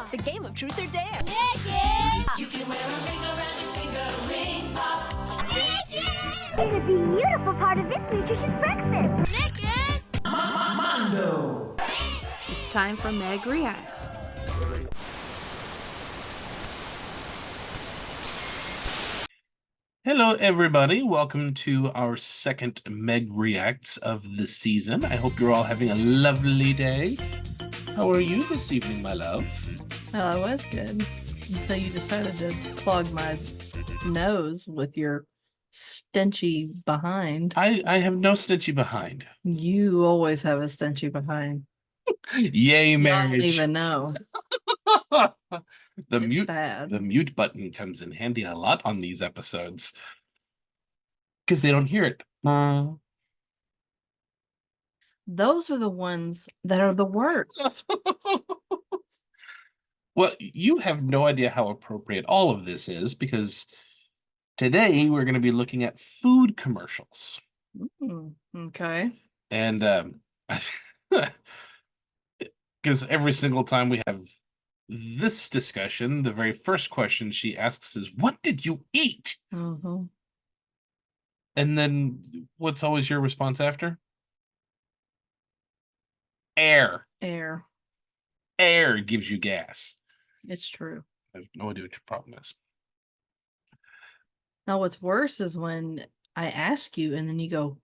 The game of truth or dare. You can wear a ring around your finger, ring pop. It's a beautiful part of this nutritious breakfast. Mondo. It's time for Meg Reacts. Hello, everybody. Welcome to our second Meg Reacts of the season. I hope you're all having a lovely day. How are you this evening, my love? Well, I was good until you decided to clog my nose with your stenchy behind. I have no stenchy behind. You always have a stenchy behind. Yay, I don't marriage. even know. The bad. mute button comes in handy a lot on these episodes because they don't hear it. Those are the ones that are the worst. Well, you have no idea how appropriate all of this is because today we're going to be looking at food commercials. Okay. And because every single time we have this discussion, the very first question she asks is, "What did you eat?" Mm-hmm. And then what's always your response after? Air. Air. Air gives you gas. It's true. I have no idea what your problem is. Now, what's worse is when I ask you and then you go,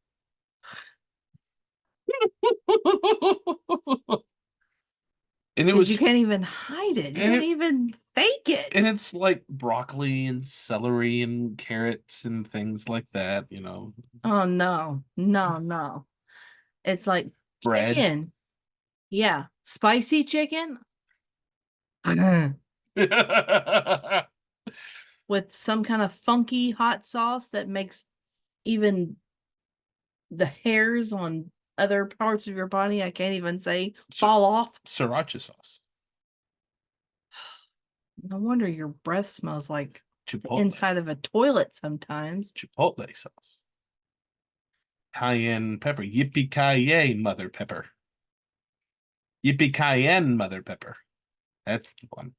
And it was, you can't even hide it. You can't even fake it. And it's like broccoli and celery and carrots and things like that, you know. Oh, no. It's like Bread. chicken. Yeah. Spicy chicken. With some kind of funky hot sauce that makes even the hairs on other parts of your body, I can't even say, fall off. Sriracha sauce. No wonder your breath smells like Chipotle. inside of a toilet sometimes. Chipotle sauce. Cayenne pepper. Yippee-ki-yay, mother pepper. Yippee-ki-yay, mother pepper. That's the one.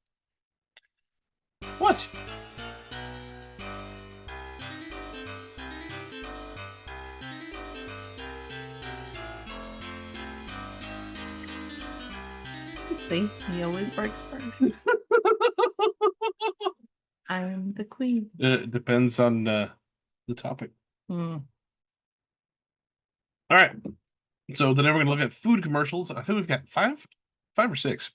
What? See, he always breaks first. I'm the queen. It depends on the topic. Mm. All right. So today we're going to look at food commercials. I think we've got five or six.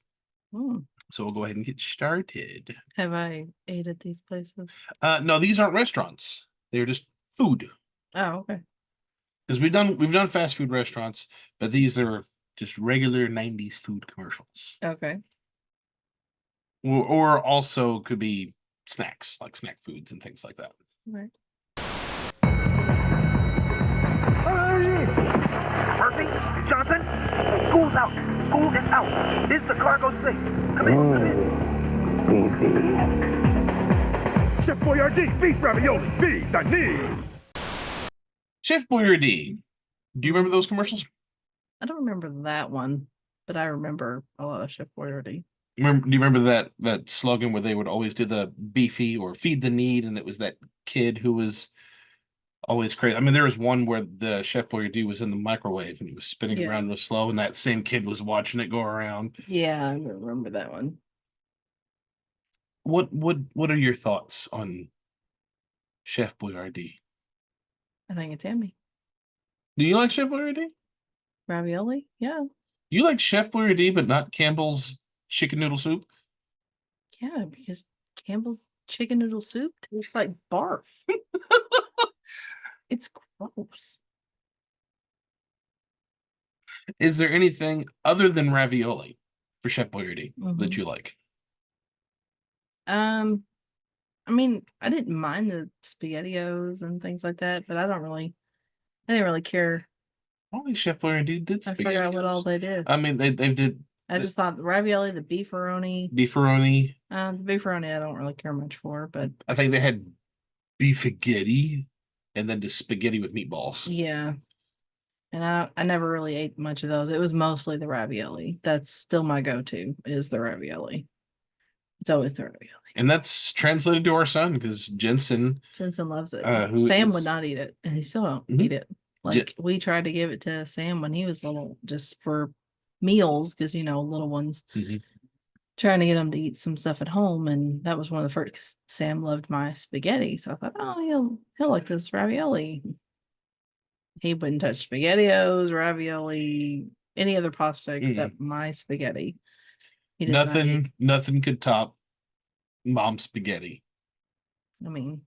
Mm. So we'll go ahead and get started. Have I ate at these places? No, these aren't restaurants. They're just food. Oh, okay. Because we've done fast food restaurants, but these are just regular 90s food commercials. Okay. Or also could be snacks, like snack foods and things like that. Right. Murphy, Johnson, school's out. School is out. Is the cargo safe? Come in, Beefy. Chef Boyardee, beef ravioli, beef, I need. Chef Boyardee. Do you remember those commercials? I don't remember that one, but I remember a lot of Chef Boyardee. Do you remember that slogan where they would always do the beefy or feed the need, and it was that kid who was always crazy. I mean, there was one where the Chef Boyardee was in the microwave and he was spinning around real slow, and that same kid was watching it go around. Yeah, I remember that one. What are your thoughts on Chef Boyardee? I think it's yummy. Do you like Chef Boyardee? Ravioli? Yeah. You like Chef Boyardee, but not Campbell's chicken noodle soup? Yeah, because Campbell's chicken noodle soup tastes like barf. It's gross. Is there anything other than ravioli for Chef Boyardee that you like? I mean, I didn't mind the SpaghettiOs and things like that, but I didn't really care. Only Chef Boyardee did I forgot what all they did. I mean, they did. I just thought the ravioli, the beefaroni. The beefaroni I don't really care much for, but I think they had beefaghetti and then just spaghetti with meatballs. Yeah. And I never really ate much of those. It was mostly the ravioli. That's still my go-to, is the ravioli. It's always the ravioli. And that's translated to our son because Jensen, Jensen loves it. who Sam is- would not eat it, and he still don't Mhm. eat it. Like we tried to give it to Sam when he was little, just for meals, because little ones. Mhm. Trying to get him to eat some stuff at home, and that was one of the first. 'Cause Sam loved my spaghetti, so I thought, oh, he'll like this ravioli. He wouldn't touch SpaghettiOs, ravioli, any other pasta except my spaghetti. He does not eat. Nothing could top mom's spaghetti. I mean,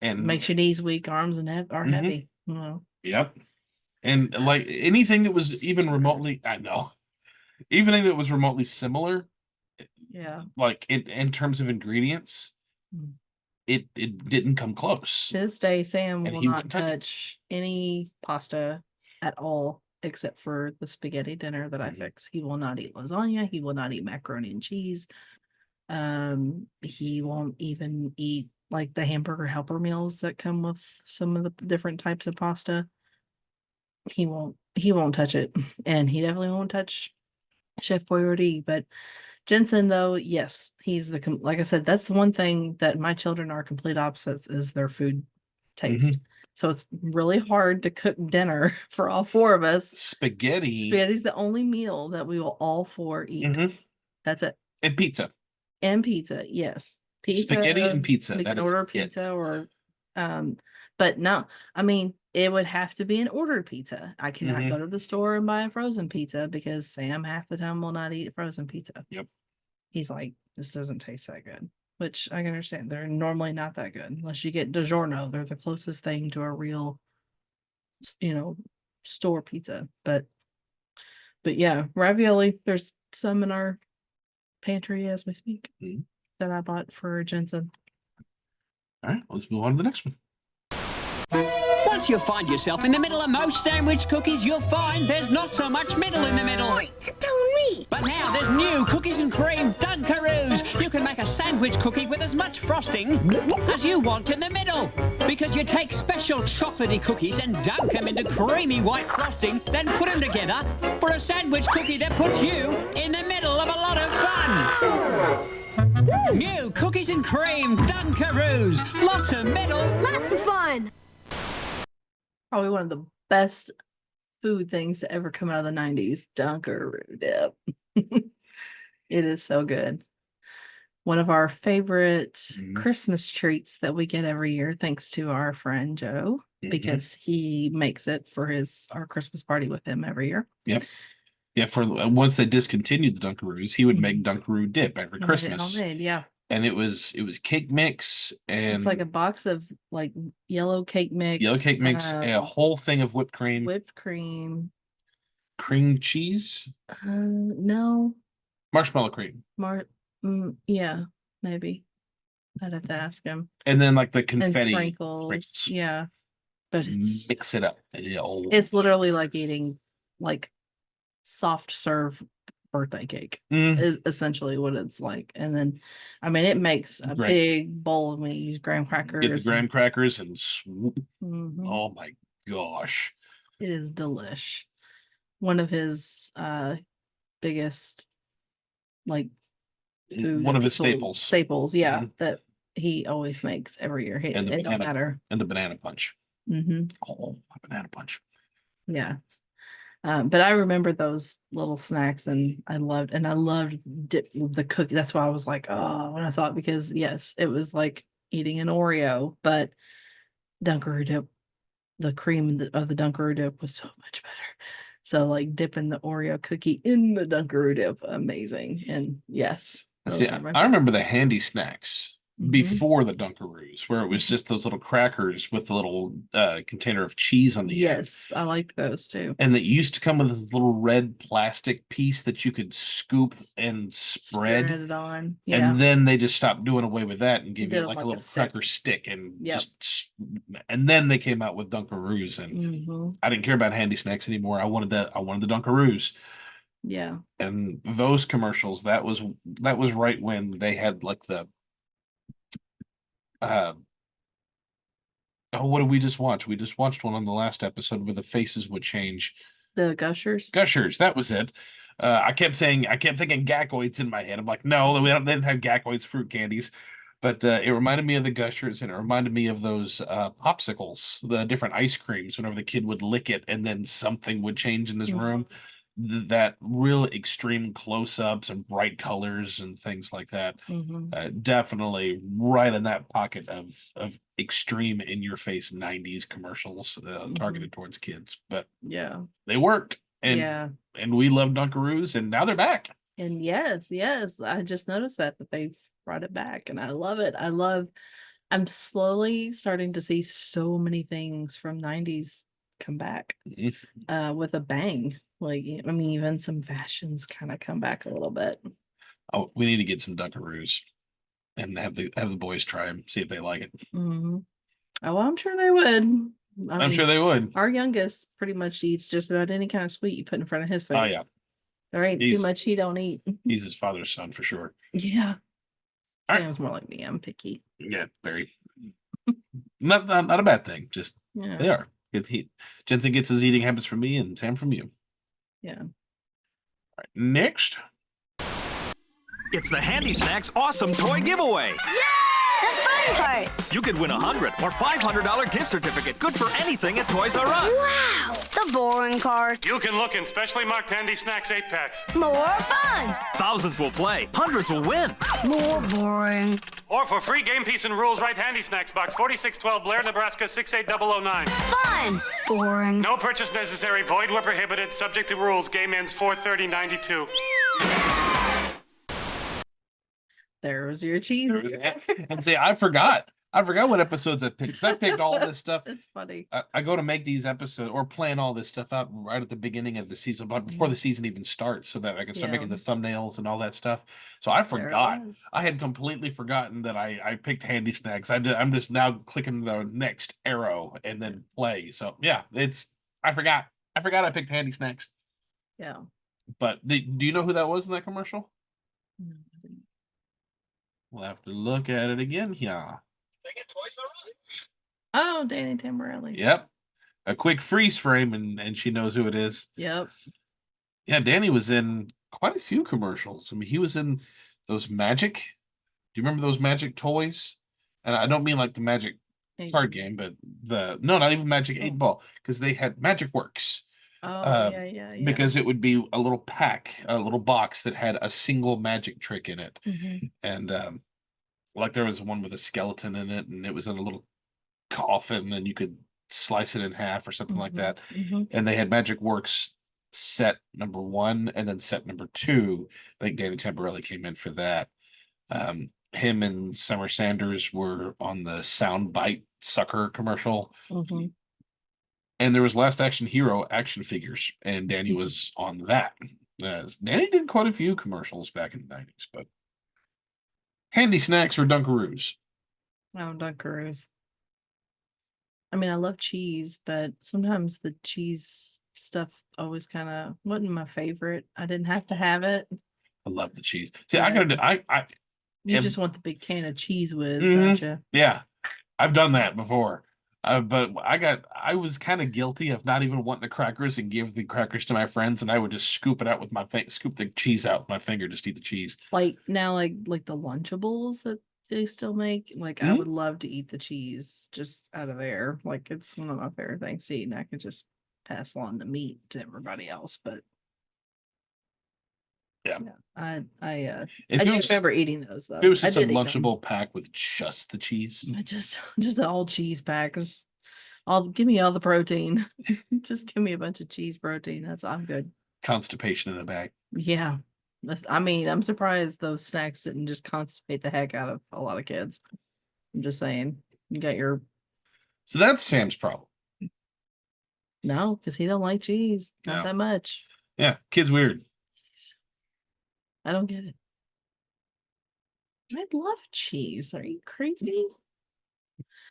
And makes your knees weak, arms and are Mhm. heavy. Yep. And like anything that was even remotely, I know, anything that was remotely similar, Yeah. like in terms of ingredients, Mm. it didn't come close. To this day, Sam And will he not wouldn't touch it. touch any pasta at all except for the spaghetti dinner that I Mhm. fix. He will not eat lasagna. He will not eat macaroni and cheese. He won't even eat like the hamburger helper meals that come with some of the different types of pasta. He won't touch it. And he definitely won't touch Chef Boyardee. But Jensen, though, yes, he's like I said, that's the one thing that my children are complete opposites is their food taste. So it's really hard to cook dinner for all four of us. Spaghetti Spaghetti's the only meal that we will all four eat. Mhm. That's it. and pizza. And pizza, yes. Pizza. Spaghetti and pizza, We that can is order it. pizza or but no, I mean it would have to be an ordered pizza. I cannot Mhm. go to the store and buy a frozen pizza because Sam half the time will not eat frozen pizza. Yep. He's like, this doesn't taste that good. Which I can understand. They're normally not that good unless you get DiGiorno. They're the closest thing to a real store pizza. But yeah, ravioli, there's some in our pantry as we speak Mhm. that I bought for Jensen. All right, let's move on to the next one. Once you find yourself in the middle of most sandwich cookies, you'll find there's not so much middle in the middle. Oi, you're telling me. But now there's new cookies and cream Dunkaroos. You can make a sandwich cookie with as much frosting as you want in the middle. Because you take special chocolatey cookies and dunk them into creamy white frosting, then put them together for a sandwich cookie that puts you in the middle of a lot of fun. New cookies and cream Dunkaroos. Lots of middle. Lots of fun. Probably one of the best food things to ever come out of the 90s. Dunkaroo dip. It is so good. One of our favorite Mhm. Christmas treats that we get every year, thanks to our friend Joe, Mhm. because he makes it for our Christmas party with him every year. Yep. Yeah, for once they discontinued the Dunkaroos, he would make Mhm. Dunkaroo dip every And we get it Christmas. homemade, yeah. And it was cake mix and It's like a box of like yellow cake mix. yellow cake mix, a whole thing of whipped cream, Whipped cream. cream cheese, No. marshmallow cream, Yeah, maybe. I'd have to ask him. and then like the And confetti sprinkles. rings. Yeah. But Mix it up. Yeah, oh, it's literally like eating like soft serve birthday cake mm, is essentially what it's like. And then I mean it makes a Right. big bowl of me use graham crackers. get the graham crackers and swoop. Mhm. Oh my gosh. It is delish. One of his biggest like food One of his people- staples. Staples, yeah, Mhm. that he always makes every year. It And the don't banana. matter. And the banana punch. Hmm. Oh, a banana punch. Yeah. But I remember those little snacks and I loved the cookie. That's why I was like, oh, when I saw it, because yes, it was like eating an Oreo, but Dunkaroo dip, the cream of the Dunkaroo dip was so much better. So like dipping the Oreo cookie in the Dunkaroo dip, amazing. And yes, those See, are my I remember the handy snacks Mhm. before the Dunkaroos, where it was just those little crackers with the little container of cheese on the end. Yes, I like those too. And that used to come with a little red plastic piece that you could scoop and Spread spread. it on. Yeah. And then they just stopped doing away with that and gave Did you it like like a a little stick. cracker stick and Yep. and then they came out with Dunkaroos and Mhm. I didn't care about handy snacks anymore. I wanted the Dunkaroos. Yeah. And those commercials, that was right when they had like the oh, what did we just watch? We just watched one on the last episode where the faces would change. The Gushers. Gushers, that was it. I kept thinking Gackoids in my head. I'm like, no, they didn't have Gackoids fruit candies. But it reminded me of the Gushers, and it reminded me of those popsicles, the different ice creams. Whenever the kid would lick it, and then something would change in his room. That real extreme close-ups and bright colors and things like that. Definitely right in that pocket of extreme in-your-face 90s commercials targeted towards kids. But Yeah. they worked, Yeah. and we love Dunkaroos, and now they're back. And yes, I just noticed that they've brought it back, and I love it. I'm slowly starting to see so many things from 90's come back with a bang. Like, I mean, even some fashions kind of come back a little bit. Oh, we need to get some Dunkaroos and have the boys try them, see if they like it. Oh, well, I'm sure they would. I'm sure they would. Our youngest pretty much eats just about any kind of sweet you put in front of his face. Oh yeah. There ain't too much he don't eat. He's his father's son for sure. Yeah. All right. Sam's more like me. I'm picky. Yeah, very. Not a bad thing. Just Yeah. they are. Jensen gets his eating habits from me, and Sam from you. Yeah. All right, next. It's the Handy Snacks Awesome Toy Giveaway. The fun part. You could win a $100 or $500 gift certificate, good for anything at Toys R Us. Wow. The boring part. You can look in specially marked Handy Snacks 8-packs. More fun. Thousands will play, hundreds will win. More boring. Or for free game piece and rules, write Handy Snacks Box 4612 Blair, Nebraska 68009. Fun. Boring. No purchase necessary, void where prohibited, subject to rules. Game ends 4/30/92. There's your cheese. And see, I forgot what episodes I picked. 'Cause I picked all this stuff. It's funny. I go to make these episodes or plan all this stuff out right at the beginning of the season, but before the season even starts, so that I can start making the thumbnails and all that stuff. So I forgot. I had completely forgotten that I picked Handy Snacks. I'm just now clicking the next arrow and then play. So yeah, I forgot. I picked Handy Snacks. Yeah. But do you know who that was in that commercial? No, I didn't. We'll have to look at it again here. Oh, Danny Tamborelli. Yep. A quick freeze frame and she knows who it is. Yep. Yeah, Danny was in quite a few commercials. I mean, he was in those Magic. Do you remember those Magic toys? And I don't mean like the Magic card game, but not even Magic 8-Ball, because they had Magic Works. Oh, yeah. Because it would be a little a little box that had a single magic trick in it. And like there was one with a skeleton in it, and it was in a little coffin, and you could slice it in half or something like that. And they had Magic Works set number 1 and then set number 2. I think Danny Tamborelli came in for that. Him and Summer Sanders were on the Soundbite Sucker commercial. And there was Last Action Hero action figures, and Danny was on that. Danny did quite a few commercials back in the 90s, but Handy Snacks or Dunkaroos? Oh, Dunkaroos. I mean, I love cheese, but sometimes the cheese stuff always kind of wasn't my favorite. I didn't have to have it. I love the cheese. See, I gotta You just want the big can of Cheese Whiz, don't you? Yeah, I've done that before. But I was kind of guilty of not even wanting the crackers and give the crackers to my friends, and I would just scoop it out with scoop the cheese out with my finger, just eat the cheese. Like now, like the Lunchables that they still make. Like I would love to eat the cheese just out of there. Like it's one of my favorite things to eat, and I could just pass on the meat to everybody else. But yeah. I do was, remember eating those though. It was just a Lunchable pack with just the cheese. Just an old cheese pack. Give me all the protein. Just give me a bunch of cheese protein. I'm good. Constipation in a bag. Yeah. I'm surprised those snacks didn't just constipate the heck out of a lot of kids. I'm just saying. You got your So that's Sam's problem. No, because he don't like cheese. Not that much. Yeah, kid's weird. I don't get it. I love cheese. Are you crazy?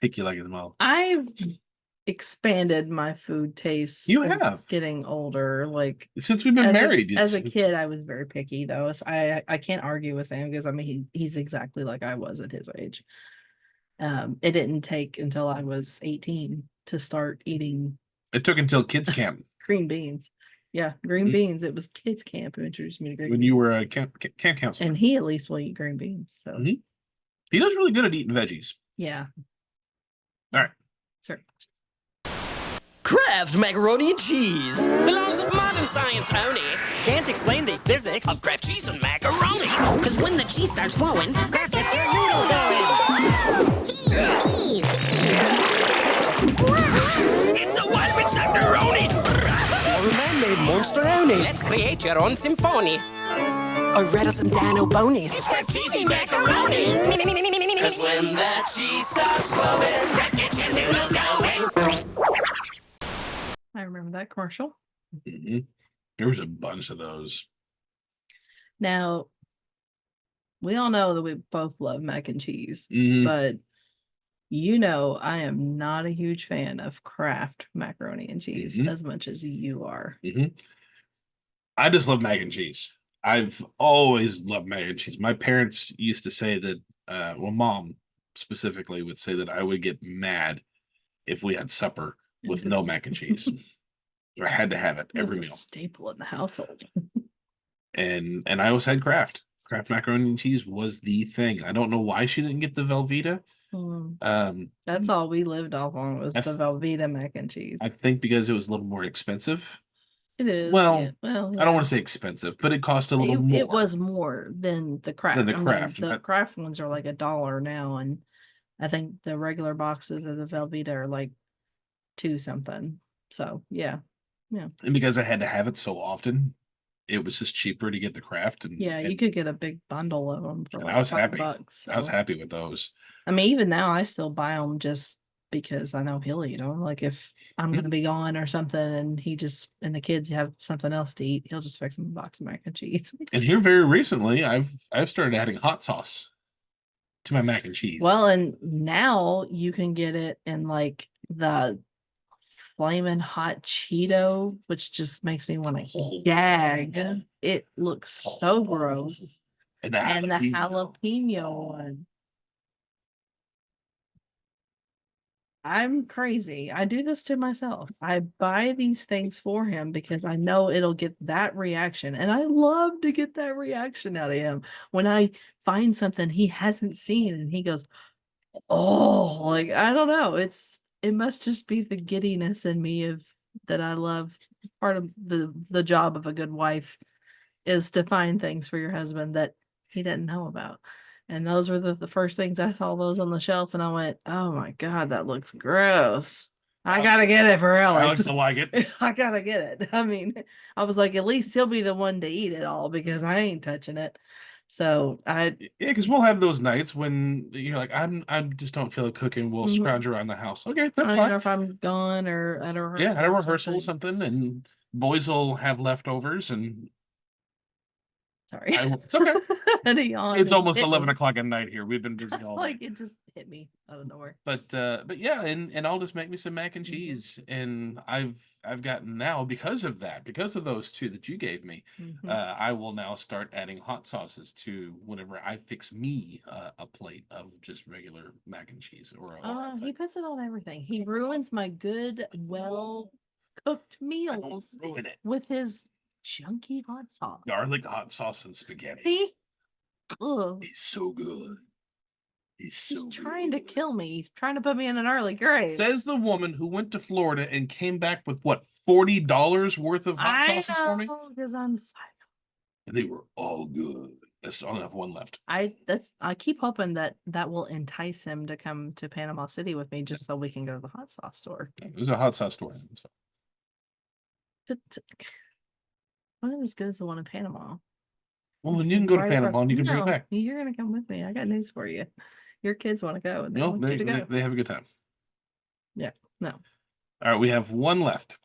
Picky like his mom. I've expanded my food tastes. You have. Getting older. Like since we've been married. As a kid, I was very picky though. So I can't argue with Sam because I mean he's exactly like I was at his age. It didn't take until I was 18 to start eating. It took until kids camp. Green beans. Yeah, green Mhm. beans. It was kids camp who introduced me to green When beans. you were a camp counselor. And he at least will eat green beans. So Mhm. He does really good at eating veggies. yeah. All right. Sure. Kraft macaroni and cheese belongs with modern science only. Can't explain the physics of Kraft cheese and macaroni. Cause when the cheese starts flowing, Kraft gets their noodles going. Cheese! It's a one-bit macaroni. Or a man-made monsteroni. Let's create your own symphony. Or rattle some Dino Bonies. It's Kraft cheesy macaroni. Cause when that cheese starts flowing, Kraft gets your noodle going. I remember that commercial. Mm-hmm. There was a bunch of those. Now, we all know that we both love mac and cheese, Mhm. but you know I am not a huge fan of Kraft macaroni and cheese Mhm. as much as you are. Mm-hmm. I just love mac and cheese. I've always loved mac and cheese. My parents used to say that, well, mom specifically would say that I would get mad if we had supper with no mac and cheese. I had to have it It was every a meal. staple in the household. And I always had Kraft. Kraft macaroni and cheese was the thing. I don't know why she didn't get the Velveeta. That's all we lived off on was I the th- Velveeta mac and cheese. I think because it was a little more expensive. It is. Well, yeah. Well, I don't want to say expensive, but it cost a little more It was more than the Kraft. than the I mean, Kraft. the Kraft ones are like $1 now, and I think the regular boxes of the Velveeta are like $2 something. So yeah. And because I had to have it so often, it was just cheaper to get the Kraft. And Yeah, you could get a big bundle of them for and like I was $5. happy. I was So. happy with those. I mean, even now I still buy them just because I know he'll eat them. Like if I'm gonna be gone or something, and the kids have something else to eat, he'll just fix them a box of mac and cheese. And here very recently, I've started adding hot sauce to my mac and cheese. Well, and now you can get it in like the flaming hot Cheeto, which just makes me want to gag. It looks so gross. And the jalapeno one. I'm crazy. I do this to myself. I buy these things for him because I know it'll get that reaction. And I love to get that reaction out of him when I find something he hasn't seen and he goes, oh, like I don't know. It must just be the giddiness in me of that I love. Part of the job of a good wife is to find things for your husband that he didn't know about. And those were the first things I saw those on the shelf, and I went, "Oh my god, that looks gross! I gotta get it for Alex. Alex will like it. I gotta get it." I mean, I was like, at least he'll be the one to eat it all because I ain't touching it. So Yeah, because we'll have those nights when you're like, I just don't feel like cooking. We'll Mhm. scrounge around the house. Okay, I that's don't know fine. if I'm gone or at a rehearsal. Yeah, at a or rehearsal or something. something, and boys will have leftovers, and Sorry, it's okay. And he yawned It's and almost hit 11 me. o'clock at night here. We've been busy It's all like day. it just hit me out of nowhere. But yeah, and I'll just make me some mac and Mhm. cheese, and I've gotten now because of that, because of those two that you gave me. Mhm. I will now start adding hot sauces to whenever I fix me a plate of just regular mac and cheese He puts it on everything. He ruins my good, well cooked meals ruin it. with his junky hot sauce. Garlic hot sauce and spaghetti. See? Ugh. It's so good. It's He's so trying to good. kill me. He's trying to put me in an early grave. Says the woman who went to Florida and came back with what, $40 worth of hot sauces for me? Because I'm psycho. And they were all good. I still only have one left. I keep hoping that will entice him to come to Panama City with me just so we can go to the hot sauce store. There's a hot sauce store. That's fine. But wasn't as good as the one in Panama. Well, then you can go to Right Panama across- and you can bring it No, back. You're gonna come with me. I got news for you. Your kids want to go, and they No, want you to go. they have a good time. Yeah. No. All right, we have one left.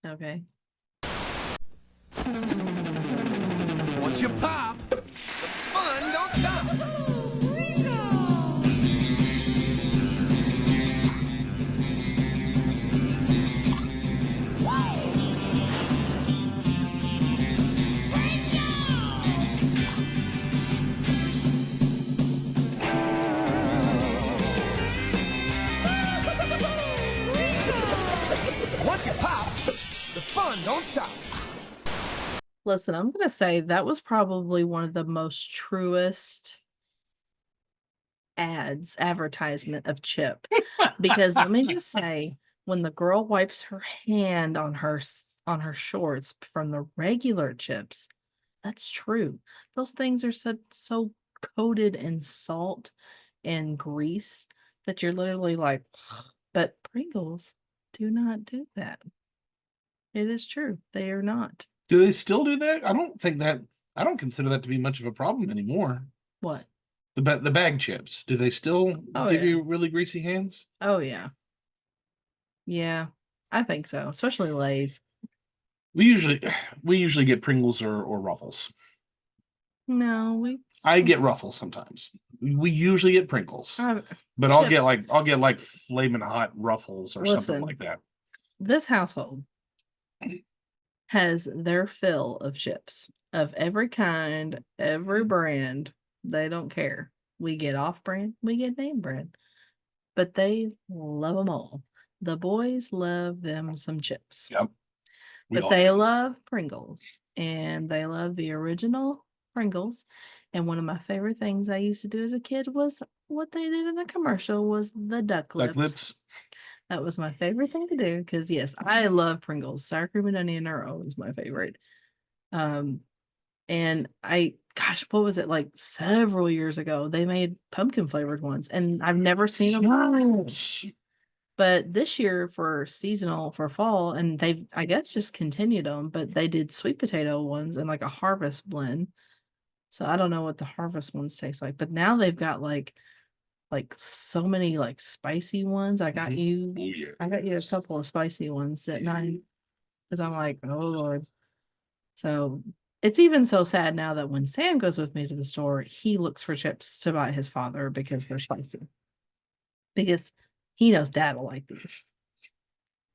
Okay. Once you pop, the fun don't stop. Once you pop, the fun don't stop. Listen, I'm gonna say that was probably one of the most truest advertisement of chip. Because let me just say, when the girl wipes her hand on on her shorts from the regular chips, that's true. Those things are so coated in salt and grease that you're literally like, but Pringles do not do that. It is true. They are not. Do they still do that? I don't consider that to be much of a problem anymore. What? The bag chips. Do they still Oh, give yeah. you really greasy hands? Oh, yeah. Yeah, I think so, especially Lay's. We usually get Pringles or Ruffles. No, I get Ruffles sometimes. We usually get Pringles. But chip. I'll get like flaming hot Ruffles or something Listen, like that. this household has their fill of chips of every kind, every brand. They don't care. We get off brand, we get name brand, but they love them all. The boys love them some chips. Yep. But they love Pringles and they love the original Pringles. And one of my favorite things I used to do as a kid was what they did in the commercial was the duck lips. Duck lips. That was my favorite thing to do because yes, I love Pringles. Sour cream and onion are always my favorite. And gosh, what was it like several years ago? They made pumpkin flavored ones, and I've never seen them. But this year for seasonal for fall, and they've I guess just continued them, but they did sweet potato ones and like a harvest blend. So I don't know what the harvest ones taste like, but now they've got like so many like spicy ones. I got you a couple of spicy ones that night because I'm like, oh Lord. So it's even so sad now that when Sam goes with me to the store, he looks for chips to buy his father because they're spicy. Because he knows dad will like these.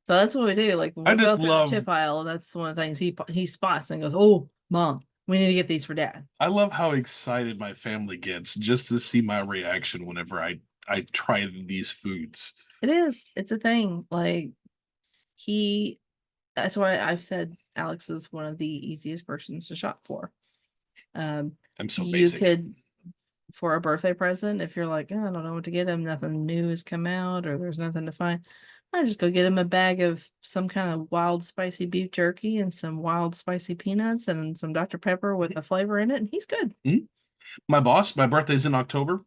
So that's what we do. Like when I we go just through love- the chip aisle, that's one of the things he spots and goes, "Oh, mom, we need to get these for dad." I love how excited my family gets just to see my reaction whenever I try these foods. It is. It's a thing. Like that's why I've said Alex is one of the easiest persons to shop for. I'm so You basic. could, for a birthday present, if you're like, "Oh, I don't know what to get him, nothing new has come out, or there's nothing to find," I just go get him a bag of some kind of wild spicy beef jerky and some wild spicy peanuts and some Dr. Pepper with a flavor in it, and he's good. My birthday's in October.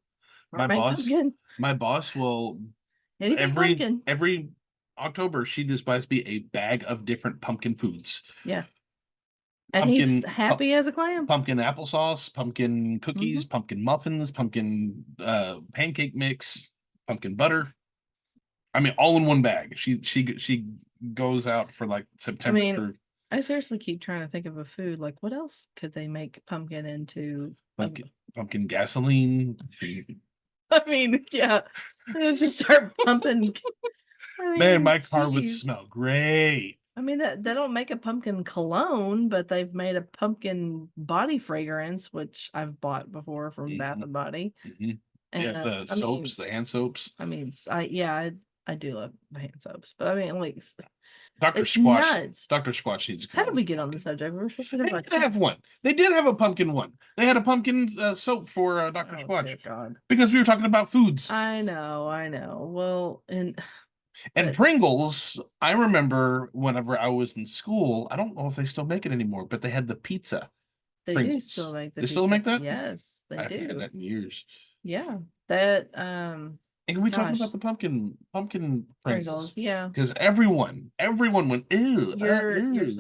Or make pumpkin. My boss will Anything pumpkin. every October she just buys me a bag of different pumpkin foods. Yeah. And he's happy as a clam. Pumpkin applesauce, pumpkin cookies, pumpkin muffins, pumpkin pancake mix, pumpkin butter. I mean, all in one bag. She goes out for like September through. I seriously keep trying to think of a food. Like, what else could they make pumpkin into? Pumpkin gasoline. I mean, yeah. Just start pumping. Man, my car would smell great. I mean, they don't make a pumpkin cologne, but they've made a pumpkin body fragrance, which I've bought before from Bath and Body. And, yeah, the soaps, the hand soaps. I mean, I do love the hand soaps, but I mean, like, Dr. Squatch. Nuts. Dr. Squatch needs to come. How did we get on the subject? We were supposed to they did have one. They did have a pumpkin one. They had a pumpkin soap for Dr. Squatch. God. Because we were talking about foods. I know. Well, and Pringles, I remember whenever I was in school, I don't know if they still make it anymore, but they had the pizza. They Pringles. Do still make the They pizza. Still make that? Yes, they do. I haven't had that in years. Yeah. That and we talked about the pumpkin Pringles. Yeah. Because everyone went, ew.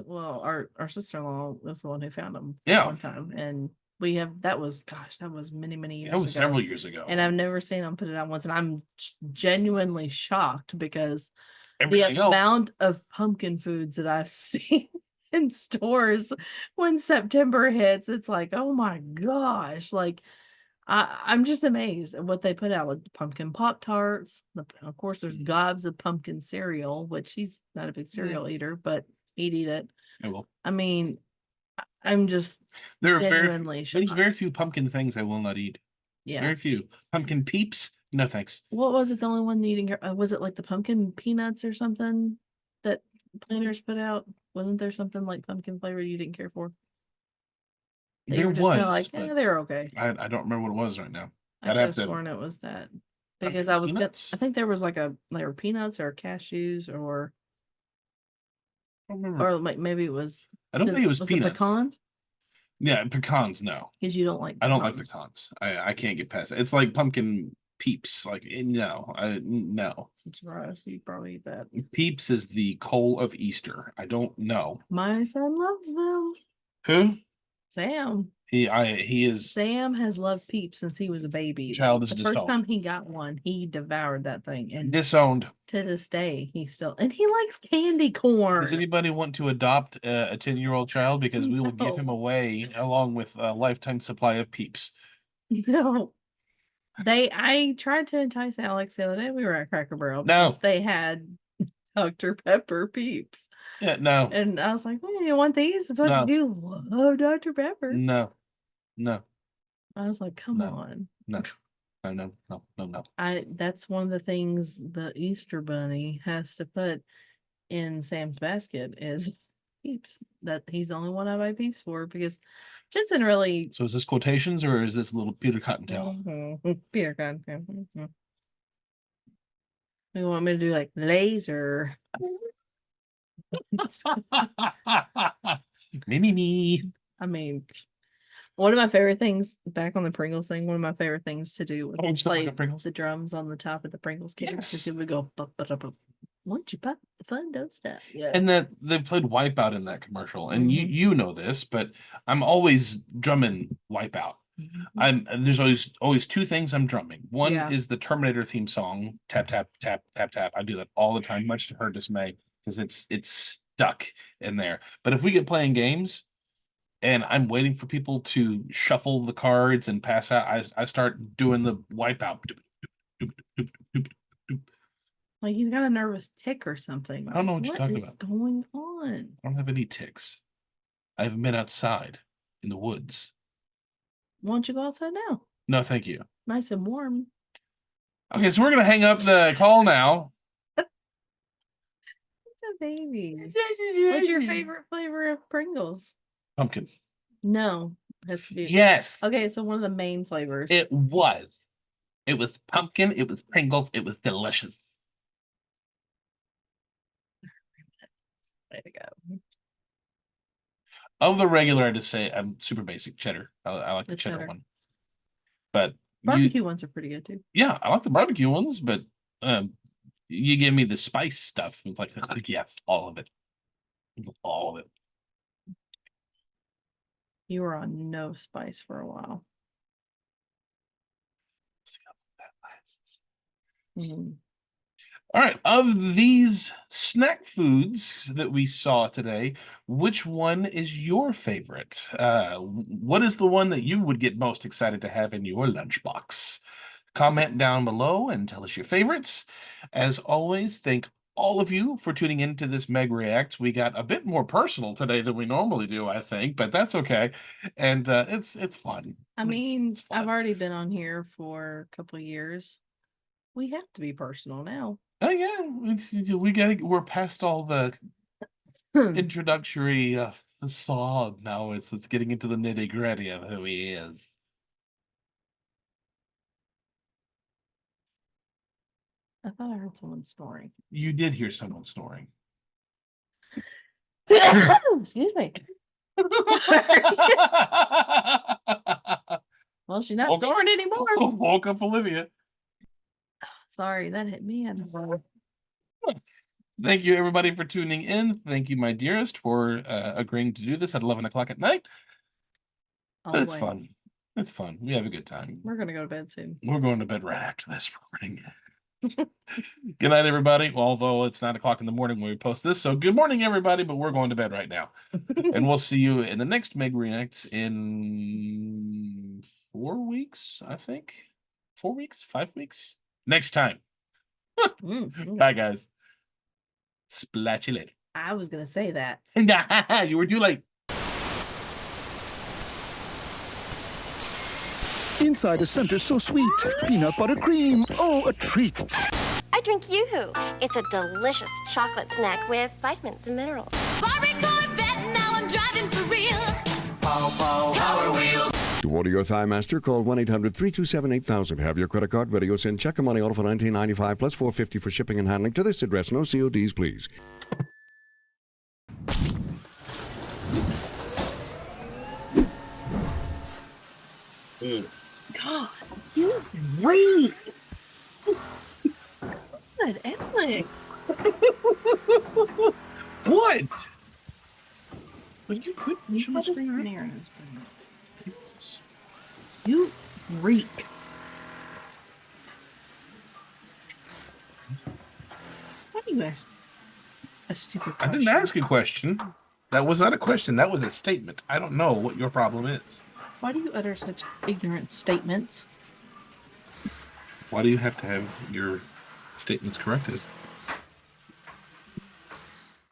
Well, our sister-in-law was the one who found them one time. And that was many years ago. That was several years ago. And I've never seen them put it out once. And I'm genuinely shocked because everything the amount of pumpkin foods that I've seen in stores when September hits, it's like, oh my gosh. Like, I'm just amazed at what they put out with pumpkin Pop-Tarts. Of course, there's gobs of pumpkin cereal, which he's not a big cereal eater, but he'd eat it. I will. I mean, I'm just there's very few pumpkin things I will not eat. Yeah. Very few. Pumpkin Peeps? No, thanks. What was it? The only one eating? Was it like the pumpkin peanuts or something that Planters put out? Wasn't there something like pumpkin flavored you didn't care for? that you There were just kinda was, like, but they're okay. I don't remember what it was right now. I I'd could have have to. sworn it was that Are because they I was gonna. peanuts? I think there was like they were peanuts or cashews I don't remember. or like maybe it was. I don't think it was it peanuts. pecans? Yeah, pecans. No, Because you don't like. I don't like pecans. pecans. I can't get past it. It's like pumpkin peeps. Like no, no. I'm surprised you probably eat that. Peeps is the coal of Easter. I don't know. My son loves them. Who? Sam. He is Sam has loved Peeps since he was a baby. Child is The first disowned. time he got one, he devoured that thing, and disowned. to this day, he likes candy corn. Does anybody want to adopt a 10-year-old child? Because we will give him No. away along with a lifetime supply of Peeps. No. I tried to entice Alex the other day. We were at Cracker Barrel No. because they had Dr. Pepper Peeps. Yeah, no, And I was like, "Well, you want these? It's what No. you love, Dr. Pepper." no. I was like, "Come No. on." No. That's one of the things the Easter Bunny has to put in Sam's basket is Peeps. That he's the only one I buy Peeps for because Jensen really So is this quotations or is this a little Peter Cottontail? Peter Cottontail. You want me to do like laser? Me. I mean, one of my favorite things back on the Pringles thing. One of my favorite things to do Oh, you was still like play the Pringles? the drums on the top of the Pringles can because Yes. it would go. Once you pop the fun don't stop. Yeah. And that they played Wipeout in that commercial, and Mhm. you know this, but I'm always drumming Wipeout. Mhm. There's always two things I'm drumming. One Yeah. is the Terminator theme song, tap tap tap tap tap. I do that all the time, much to her dismay, because it's stuck in there. But if we get playing games and I'm waiting for people to shuffle the cards and pass out, I start doing the Wipeout. Like he's got a nervous tick or something. I don't know what you're talking What is about. going on? I don't have any ticks. I haven't been outside in the woods. Why don't you go outside now? No, thank you. Nice and warm. Okay, so we're gonna hang up the call now. Such a baby. What's your favorite flavor of Pringles? Pumpkin. No, it has to be. Yes. Okay, so one of the main flavors. It was. It was pumpkin. It was Pringles. It was delicious. Way to go. Of the regular, I just say I'm super basic cheddar. I like the cheddar cheddar. one. But Barbecue ones are pretty good too. yeah, I like the barbecue ones, but you give me the spice stuff. It's like yes, all of it. All of it. You were on no spice for a while. See how that lasts. Mhm. All right, of these snack foods that we saw today, which one is your favorite? What is the one that you would get most excited to have in your lunchbox? Comment down below and tell us your favorites. As always, thank all of you for tuning into this Meg Reacts. We got a bit more personal today than we normally do, I think, but that's okay. And it's fun. I mean, It's fun. I've already been on here for a couple of years. We have to be personal now. Oh yeah, we're past all the introductory facade now. It's getting into the nitty gritty of who he is. I thought I heard someone snoring. You did hear someone snoring. Excuse me. Well, she's not snoring anymore. Woke up Olivia. Sorry, that hit me. Thank you, everybody, for tuning in. Thank you, my dearest, for agreeing to do this at 11 o'clock at night. It's Always. fun. It's fun. We have a good time. We're gonna go to bed soon. We're going to bed right after this recording. Good night, everybody. Although it's 9 o'clock in the morning when we post this. So good morning, everybody, but we're going to bed right now. And we'll see you in the next Meg Reacts in 4 weeks, I think. 4 weeks? 5 weeks? Next time. Bye, guys. Splat you later. I was gonna say that. You were too late. Inside the center so sweet. Peanut butter cream. Oh, a treat. I drink Yoo-Hoo. It's a delicious chocolate snack with vitamins and minerals. Barbie Corvette, now I'm driving for real. Pow, pow, power Order your Thigh Master. Call 1-800-327-8000. Have your credit card ready or send check or money order for $19.95 plus $4.50 for shipping and handling to this address. No CODs, please. God, you read. Good, Alex. What? Will you put You put a smear. You reek. Why do you ask a stupid question? I didn't ask a question. That was not a question. That was a statement. I don't know what your problem is. Why do you utter such ignorant statements? Why do you have to have your statements corrected?